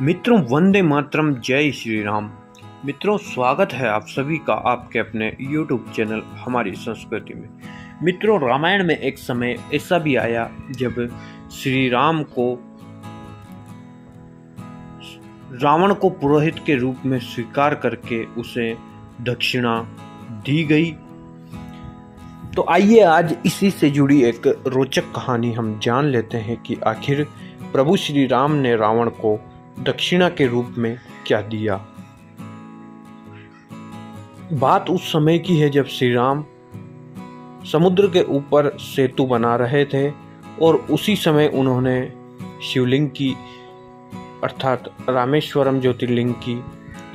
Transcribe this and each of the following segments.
मित्रों, वंदे मातरम, जय श्री राम। मित्रों, स्वागत है आप सभी का आपके अपने YouTube चैनल हमारी संस्कृति में। मित्रों, रामायण में एक समय ऐसा भी आया जब श्री राम को रावण को पुरोहित के रूप में स्वीकार करके उसे दक्षिणा दी गई। तो आइए आज इसी से जुड़ी एक रोचक कहानी हम जान लेते हैं कि आखिर प्रभु श्री राम ने रावण को दक्षिणा के रूप में क्या दिया। बात उस समय की है जब श्री राम समुद्र के ऊपर सेतु बना रहे थे और उसी समय उन्होंने शिवलिंग की अर्थात रामेश्वरम ज्योतिर्लिंग की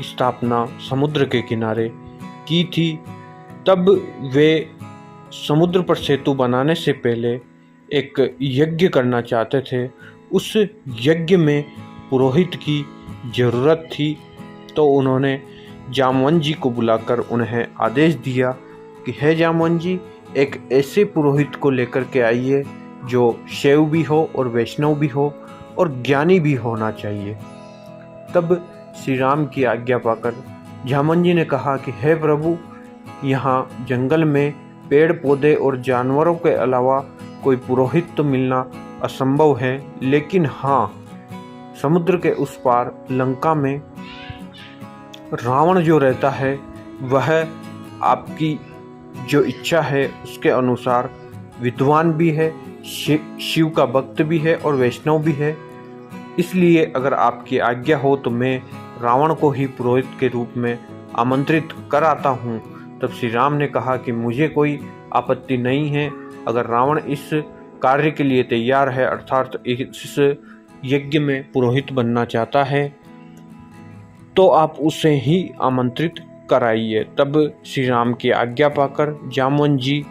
स्थापना समुद्र के किनारे की थी। तब वे समुद्र पर सेतु बनाने से पहले एक यज्ञ करना चाहते थे। उस यज्ञ में पुरोहित की ज़रूरत थी, तो उन्होंने जामवंत जी को बुलाकर उन्हें आदेश दिया कि हे जामवंत जी, एक ऐसे पुरोहित को लेकर के आइए जो शैव भी हो और वैष्णव भी हो और ज्ञानी भी होना चाहिए। तब श्री राम की आज्ञा पाकर जामवंत जी ने कहा कि हे प्रभु, यहाँ जंगल में पेड़ पौधे और जानवरों के अलावा कोई पुरोहित तो मिलना असंभव है, लेकिन हाँ, समुद्र के उस पार लंका में रावण जो रहता है वह आपकी जो इच्छा है उसके अनुसार विद्वान भी है, शिव का भक्त भी है और वैष्णव भी है। इसलिए अगर आपकी आज्ञा हो तो मैं रावण को ही पुरोहित के रूप में आमंत्रित कर आता हूँ। तब श्री राम ने कहा कि मुझे कोई आपत्ति नहीं है। अगर रावण इस कार्य के लिए तैयार है, अर्थात इस यज्ञ में पुरोहित बनना चाहता है, तो आप उसे ही आमंत्रित कराइए। तब श्री राम की आज्ञा पाकर जामवंत जी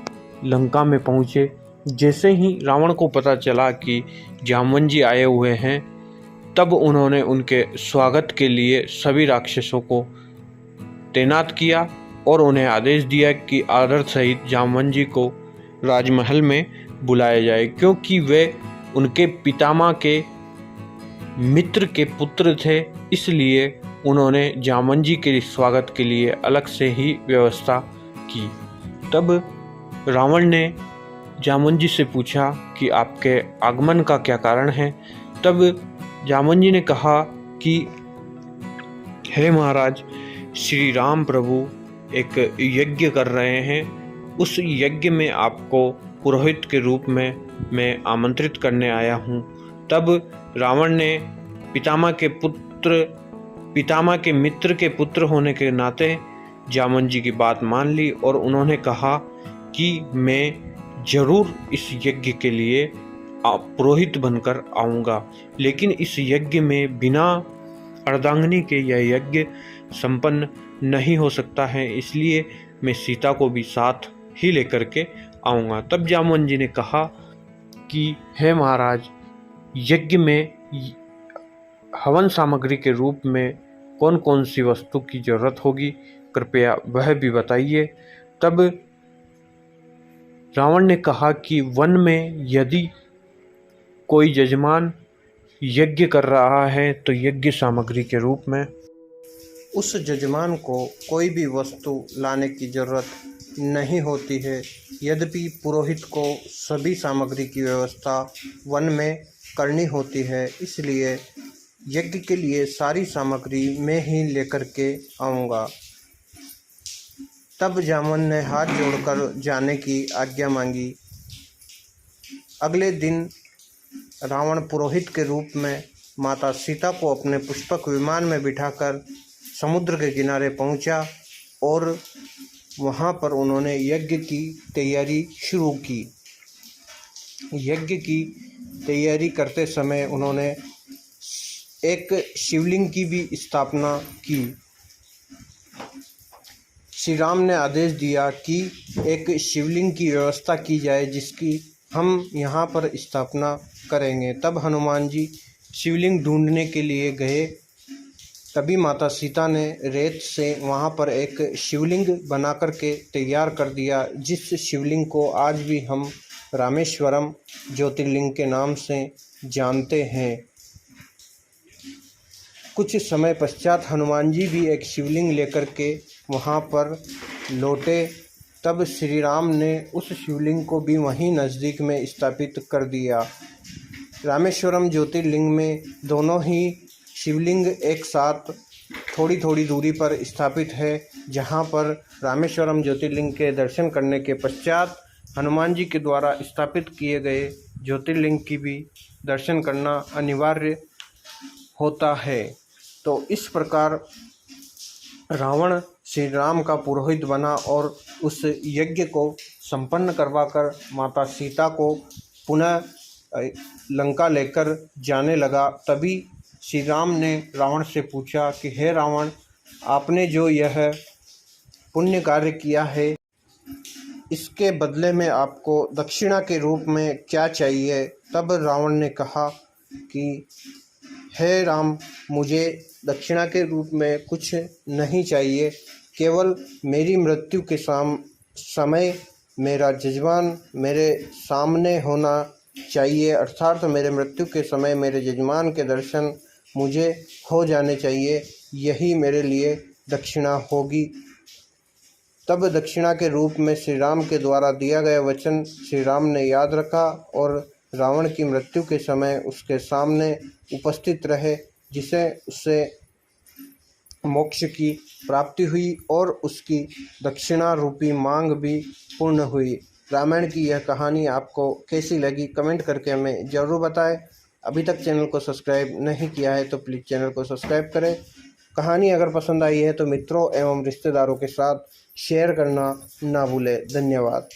लंका में पहुँचे। जैसे ही रावण को पता चला कि जामवंत जी आए हुए हैं, तब उन्होंने उनके स्वागत के लिए सभी राक्षसों को तैनात किया और उन्हें आदेश दिया कि आदर सहित जामवंत जी को राजमहल में बुलाया जाए, क्योंकि वे उनके पितामह के मित्र के पुत्र थे। इसलिए उन्होंने जामवंत जी के स्वागत के लिए अलग से ही व्यवस्था की। तब रावण ने जामवंत जी से पूछा कि आपके आगमन का क्या कारण है। तब जामवंत जी ने कहा कि हे महाराज, श्री राम प्रभु एक यज्ञ कर रहे हैं। उस यज्ञ में आपको पुरोहित के रूप में मैं आमंत्रित करने आया हूँ। तब रावण ने पितामह के मित्र के पुत्र होने के नाते जामवंत जी की बात मान ली और उन्होंने कहा कि मैं जरूर इस यज्ञ के लिए पुरोहित बनकर आऊँगा, लेकिन इस यज्ञ में बिना अर्धांगिनी के यह यज्ञ संपन्न नहीं हो सकता है, इसलिए मैं सीता को भी साथ ही लेकर के आऊँगा। तब जामवंत जी ने कहा कि हे महाराज, यज्ञ में हवन सामग्री के रूप में कौन कौन सी वस्तु की जरूरत होगी, कृपया वह भी बताइए। तब रावण ने कहा कि वन में यदि कोई यजमान यज्ञ कर रहा है तो यज्ञ सामग्री के रूप में उस यजमान को कोई भी वस्तु लाने की जरूरत नहीं होती है। यद्यपि पुरोहित को सभी सामग्री की व्यवस्था वन में करनी होती है, इसलिए यज्ञ के लिए सारी सामग्री मैं ही लेकर के आऊँगा। तब जामवंत ने हाथ जोड़कर जाने की आज्ञा मांगी। अगले दिन रावण पुरोहित के रूप में माता सीता को अपने पुष्पक विमान में बिठाकर समुद्र के किनारे पहुंचा और वहां पर उन्होंने यज्ञ की तैयारी शुरू की। यज्ञ की तैयारी करते समय उन्होंने एक शिवलिंग की भी स्थापना की। श्री राम ने आदेश दिया कि एक शिवलिंग की व्यवस्था की जाए जिसकी हम यहाँ पर स्थापना करेंगे। तब हनुमान जी शिवलिंग ढूंढने के लिए गए। तभी माता सीता ने रेत से वहाँ पर एक शिवलिंग बना कर के तैयार कर दिया, जिस शिवलिंग को आज भी हम रामेश्वरम ज्योतिर्लिंग के नाम से जानते हैं। कुछ समय पश्चात हनुमान जी भी एक शिवलिंग लेकर के वहाँ पर लौटे। तब श्री राम ने उस शिवलिंग को भी वहीं नज़दीक में स्थापित कर दिया। रामेश्वरम ज्योतिर्लिंग में दोनों ही शिवलिंग एक साथ थोड़ी थोड़ी दूरी पर स्थापित है, जहां पर रामेश्वरम ज्योतिर्लिंग के दर्शन करने के पश्चात हनुमान जी के द्वारा स्थापित किए गए ज्योतिर्लिंग की भी दर्शन करना अनिवार्य होता है। तो इस प्रकार रावण श्री राम का पुरोहित बना और उस यज्ञ को संपन्न करवाकर माता सीता को पुनः लंका लेकर जाने लगा। तभी श्री राम ने रावण से पूछा कि हे रावण, आपने जो यह पुण्य कार्य किया है, इसके बदले में आपको दक्षिणा के रूप में क्या चाहिए। तब रावण ने कहा कि हे राम, मुझे दक्षिणा के रूप में कुछ नहीं चाहिए, केवल मेरी मृत्यु के समय मेरा जजमान मेरे सामने होना चाहिए, अर्थात मेरे मृत्यु के समय मेरे जजमान के दर्शन मुझे हो जाने चाहिए, यही मेरे लिए दक्षिणा होगी। तब दक्षिणा के रूप में श्री राम के द्वारा दिया गया वचन श्री राम ने याद रखा और रावण की मृत्यु के समय उसके सामने उपस्थित रहे, जिसे उससे मोक्ष की प्राप्ति हुई और उसकी दक्षिणा रूपी मांग भी पूर्ण हुई। रामायण की यह कहानी आपको कैसी लगी कमेंट करके हमें ज़रूर बताएं। अभी तक चैनल को सब्सक्राइब नहीं किया है तो प्लीज़ चैनल को सब्सक्राइब करें। कहानी अगर पसंद आई है तो मित्रों एवं रिश्तेदारों के साथ शेयर करना ना भूलें। धन्यवाद।